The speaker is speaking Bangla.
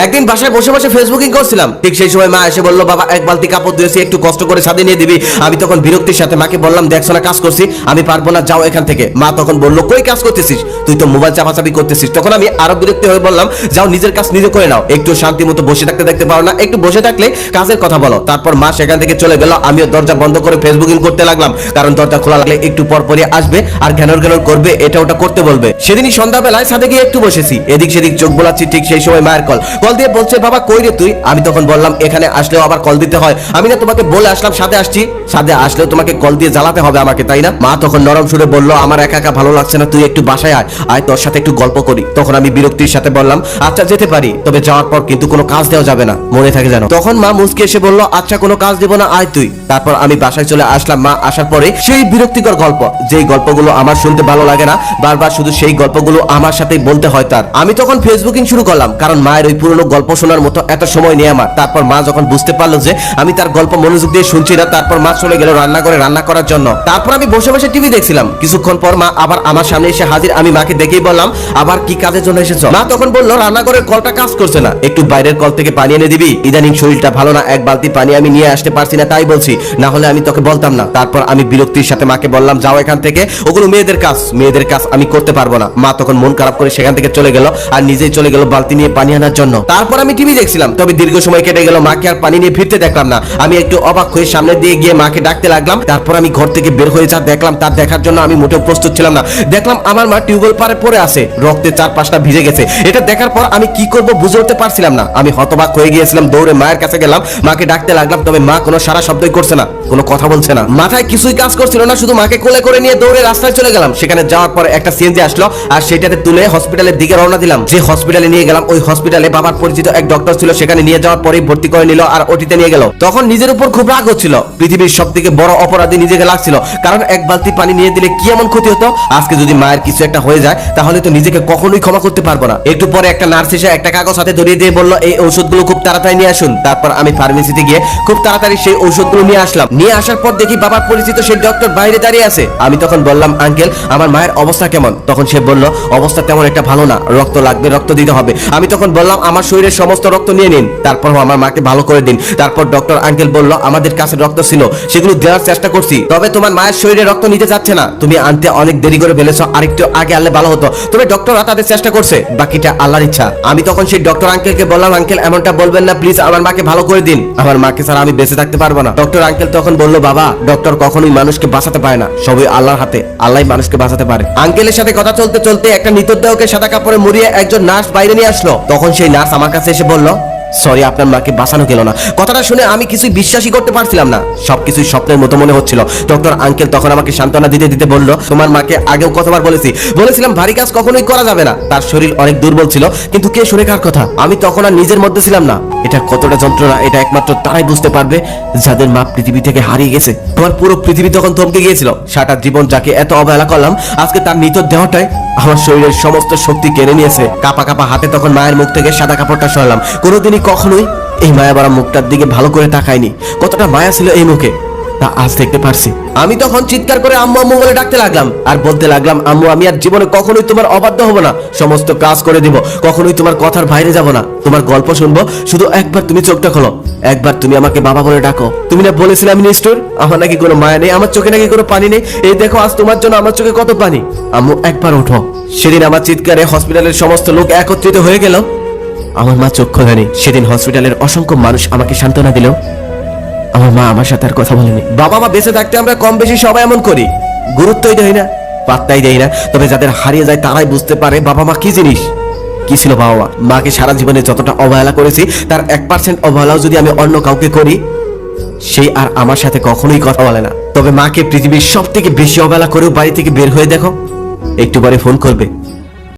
একদিন বাসায় বসে বসে ফেসবুকিং করছিলাম, ঠিক সেই সময় মা এসে বললো বাবা এক বালতি কাপড় ধুয়েছি, একটু কষ্ট করে ছাদে নিয়ে দিবি। আমি তখন বিরক্তির সাথে মাকে বললাম দেখছো না কাজ করছি, আমি পারবো না, যাও এখান থেকে। মা তখন বললো কই কাজ করতেছিস, তুই তো মোবাইল চাপাচাপি করতেছিস। তখন আমি আরো বিরক্তি হয়ে বললাম যাও নিজের কাজ নিজে করে নাও, একটু শান্তি মতো বসে থাকতে দেখতে পারো না, একটু বসে থাকলে কাজের কথা বলো। তারপর মা সেখান থেকে চলে গেল, আমিও দরজা বন্ধ করে ফেসবুকিং করতে লাগলাম, কারণ দরজা খোলা লাগলে একটু পর পরই আসবে আর ঘ্যানর ঘ্যানর করবে, এটা ওটা করতে বলবে। সেদিনই সন্ধ্যাবেলায় ছাদে গিয়ে একটু বসেছি, এদিক সেদিক চোখ বোলাচ্ছি, ঠিক সেই সময় মায়ের কল দিয়ে বলছে বাবা কই রে তুই। আমি তখন বললাম এখানে আসলেও আবার কল দিতে হয়, আমি না তোমাকে বলে আসলাম সাথে আসছি, সাথে আসলেও তোমাকে কল দিয়ে জ্বালাতে হবে আমাকে, তাই না? মা তখন নরম সুরে বলল আমার একা একা ভালো লাগছে না, তুই একটু বাসায় আয়, আয় তোর সাথে একটু গল্প করি। তখন আমি বিরক্তির সাথে বললাম আচ্ছা যেতে পারি, তবে যাওয়ার পর কিন্তু কোনো কাজ দেওয়া যাবে না, মনে থাকে জানো। তখন মা মুচকি এসে বলল আচ্ছা কোনো কাজ দেবো না, আয় তুই। তারপর আমি বাসায় চলে আসলাম। মা আসার পরে সেই বিরক্তিকর গল্প, যেই গল্পগুলো আমার শুনতে ভালো লাগে না, বারবার শুধু সেই গল্পগুলো আমার সাথেই বলতে হয় তার। আমি তখন ফেসবুকিং শুরু করলাম, কারণ মায়ের ওই পুরনো গল্প শোনার মতো এত সময় নেই আমার। তারপর মা যখন বুঝতে পারলো যে আমি তার গল্প মনোযোগ দিয়ে শুনছি না, তারপর মা চলে গেল রান্না করার জন্য। তারপর আমি বসে বসে টিভি দেখছিলাম, কিছুক্ষণ পর মা আবার আমার সামনে এসে হাজির। আমি মাকে দেখেই বললাম আবার কি কাজের জন্য এসেছো? মা তখন বললো রান্নাঘরের কলটা কাজ করছে না, একটু বাইরের কল থেকে পানি এনে দিবি, ইদানিং শরীরটা ভালো না, এক বালতি পানি আমি নিয়ে আসতে পারছি না, তাই বলছি, না হলে আমি তোকে বলতাম না। তারপর আমি বিরক্তির সাথে মাকে বললাম যাও এখান থেকে, ওগুলো মেয়েদের কাজ আমি করতে পারবো না। মা তখন মন খারাপ করে সেখান থেকে চলে গেল আর নিজেই চলে গেল বালতি নিয়ে পানি আনার জন্য। তারপর আমি টিভি দেখছিলাম, তবে দীর্ঘ সময় কেটে গেল, মাকে আর পানি নিয়ে ফিরতে দেখলাম না। আমি একটু অবাক হয়ে সামনে দিয়ে গিয়ে মাকে ডাকতে লাগলাম। তারপর আমি ঘর থেকে বের হয়ে যা দেখলাম, তার দেখার জন্য আমি মোটেও প্রস্তুত ছিলাম না। দেখলাম আমার মা টিউবওয়েল পারে পড়ে আছে, রক্তে চারপাশটা ভিজে গেছে। এটা দেখার পর আমি কি করব বুঝে উঠতে পারছিলাম না। আমি হতবাক হয়ে গিয়েছিলাম, দৌড়ে মায়ের কাছে গেলাম, মাকে ডাকতে লাগলাম, তবে মা কোনো সারা শব্দই করছে না, কোনো কথা বলছে না, মাথায় কিছুই কাজ করছিল না। শুধু মাকে কোলে করে নিয়ে দৌড়ে রাস্তায় চলে গেলাম। সেখানে যাওয়ার পর একটা সিএনজি আসলো আর সেটাতে তুলে হসপিটালের দিকে রওনা দিলাম। যে হসপিটালে নিয়ে গেলাম ওই হসপিটালে বাবার পরিচিত এক ডক্টর ছিল, সেখানে নিয়ে যাওয়ার পরেই ভর্তি করে নিল আর ওটিতে নিয়ে গেল। তখন নিজের উপর খুব রাগ হচ্ছিল, পৃথিবীর সবথেকে বড় অপরাধী নিজেকে লাগছিল, কারণ এক বালতি পানি নিয়ে দিলে কি এমন ক্ষতি হতো? আজকে যদি মায়ের কিছু একটা হয়ে যায় তাহলে তো নিজেকে কখনোই ক্ষমা করতে পারবো না। একটু পরে একটা নার্স এসে একটা কাগজ হাতে ধরিয়ে দিয়ে বলল এই ঔষধগুলো খুব তাড়াতাড়ি নিয়ে আসুন। তারপর আমি ফার্মেসিতে গিয়ে খুব তাড়াতাড়ি সেই ঔষধগুলো নিয়ে আসলাম। নিয়ে আসার পর দেখি বাবার পরিচিত সেই ডক্টর বাইরে দাঁড়িয়ে আছে। আমি তখন বললাম আঙ্কেল আমার মায়ের অবস্থা কেমন? তখন সে বলল অবস্থা তেমন একটা ভালো না, রক্ত লাগবে, রক্ত দিতে হবে। আমি তখন বললাম আমার শরীরের সমস্ত রক্ত নিয়ে নিন, তারপর আমার মাকে ভালো করে দিন। তারপর ডক্টর আঙ্কেল বলল আমাদের কাছে রক্ত ছিল, সেগুলো দেওয়ার চেষ্টা করছি, তবে তোমার মায়ের শরীরে রক্ত নিতে যাচ্ছে না, তুমি আনতে অনেক দেরি করে ফেলেছো, আরেকটু আগে আনলে ভালো হতো। তবে ডক্টররা তাদের চেষ্টা করছে, বাকিটা আল্লাহর ইচ্ছা। আমি তখন সেই ডক্টর আঙ্কেলকে বললাম আঙ্কেল এমনটা বলবেন না, প্লিজ আমার মাকে ভালো করে দিন, আমার মাকে ছাড়া আমি বেঁচে থাকতে পারবো না। ডক্টর আঙ্কেল তখন বলল বাবা ডক্টর কখনোই মানুষকে বাঁচাতে পারে না, সবই আল্লাহর হাতে, আল্লাহই মানুষকে বাঁচাতে পারে। আঙ্কেলের সাথে কথা চলতে চলতে একটা মৃতদেহকে সাদা কাপড়ে মুড়িয়ে একজন নার্স বাইরে নিয়ে আসলো। তখন সেই নার্স আমার কাছে এসে বলল সরি আপনার মাকে বাঁচানো গেল না। কথাটা শুনে আমি কিছুই বিশ্বাসই করতে পারছিলাম না, সবকিছুই স্বপ্নের মতো মনে হচ্ছিল। ডক্টর আঙ্কেল তখন আমাকে সান্ত্বনা দিতে দিতে বলল তোমার মাকে আগেও কতবার বলেছিলাম ভারী কাজ কখনোই করা যাবে না, তার শরীর অনেক দুর্বল ছিল, কিন্তু কে শুনে কার কথা? আমি তখন আর নিজের মধ্যে ছিলাম না। এটা কতটা যন্ত্রণা এটা একমাত্র তারাই বুঝতে পারবে যাদের মা পৃথিবী থেকে হারিয়ে গেছে। আমার পুরো পৃথিবী তখন থমকে গিয়েছিল। সারাটা জীবন যাকে এত অবহেলা করলাম, আজকে তার নিত দেহটাই আমার শরীরের সমস্ত শক্তি কেড়ে নিয়েছে। কাপা কাপা হাতে তখন মায়ের মুখ থেকে সাদা কাপড়টা সরালাম। কোনোদিনই কখনোই এই মায়া ভরা মুখটার দিকে ভালো করে তাকাইনি, কতটা মায়া ছিল এই মুখে তা আজ দেখতে পারছি। আমি তখন চিৎকার করে আম্মু আম্মু বলে ডাকতে লাগলাম আর বলতে লাগলাম আম্মু আমি আর জীবনে কখনোই তোমার অবাধ্য হব না, সমস্ত কাজ করে দিব, কখনোই তোমার কথার বাইরে যাব না, তোমার গল্প শুনবো, শুধু একবার তুমি চোখটা খোলো, একবার তুমি আমাকে বাবা বলে ডাকো। তুমি না বলেছিলে আমি নিষ্ঠুর, আমার নাকি কোনো মায়া নেই, আমার চোখে নাকি কোনো পানি নেই, এই দেখো আজ তোমার জন্য আমার চোখে কত পানি। আম্মু একবার ওঠো। সেদিন আমার চিৎকারে হসপিটালের সমস্ত লোক একত্রিত হয়ে গেল, আমার মা চোখ খোলেনি। সেদিন হসপিটালের অসংখ্য মানুষ আমাকে সান্ত্বনা দিল, আমার মা আমার সাথে আর কথা বলেনি। বাবা মা বেঁচে থাকতে আমরা কম বেশি সবাই এমন করি, গুরুত্বই দেই না, পাত্তাই দেই না। তবে যাদের হারিয়ে যায় তারাই বুঝতে পারে বাবা মা কি জিনিস, কি ছিল বাবা মা। মাকে সারা জীবনে যতটা অবহেলা করেছি তার 1% অবহেলাও যদি আমি অন্য কাউকে করি, সেই আর আমার সাথে কখনোই কথা বলে না। তবে মাকে পৃথিবীর সব থেকে বেশি অবহেলা করেও বাড়ি থেকে বের হয়ে দেখো, একটু পরে ফোন করবে,